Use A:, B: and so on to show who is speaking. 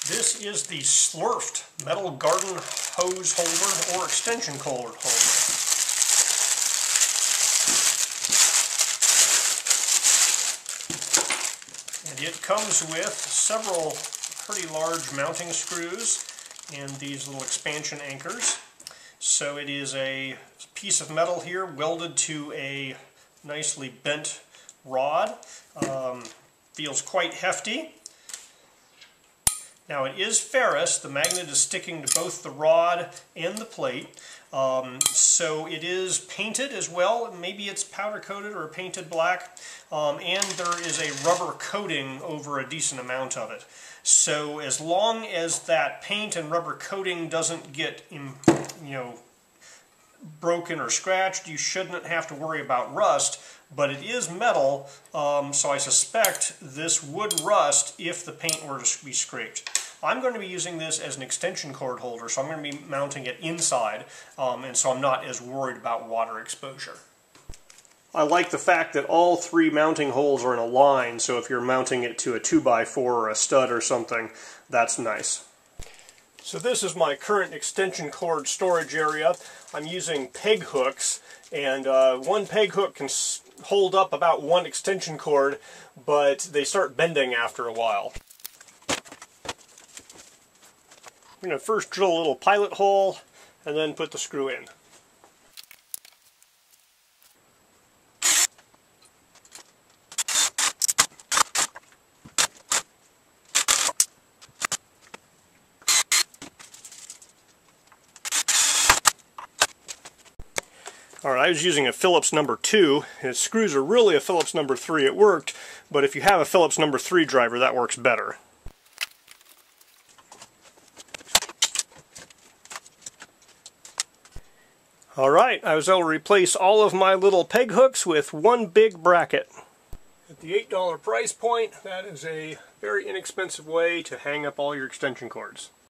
A: This is the SLERFT metal garden hose holder or extension cord holder. And it comes with several pretty large mounting screws and these little expansion anchors. So it is a piece of metal here welded to a nicely bent rod. Feels quite hefty. Now it is ferrous. The magnet is sticking to both the rod and the plate. So it is painted as well. Maybe it's powder coated or painted black. And there is a rubber coating over a decent amount of it. So as long as that paint and rubber coating doesn't get, broken or scratched, you shouldn't have to worry about rust. But it is metal, so I suspect this would rust if the paint were to be scraped. I'm going to be using this as an extension cord holder, so I'm going to be mounting it inside, and so I'm not as worried about water exposure. I like the fact that all three mounting holes are in a line, so if you're mounting it to a 2x4 or a stud or something, that's nice. So this is my current extension cord storage area. I'm using peg hooks, and one peg hook can hold up about one extension cord, but they start bending after a while. I'm going to first drill a little pilot hole and then put the screw in. Alright, I was using a Phillips number 2. Its screws are really a Phillips number 3. It worked, but if you have a Phillips number 3 driver, that works better. Alright, I was able to replace all of my little peg hooks with one big bracket. At the $8 price point, that is a very inexpensive way to hang up all your extension cords.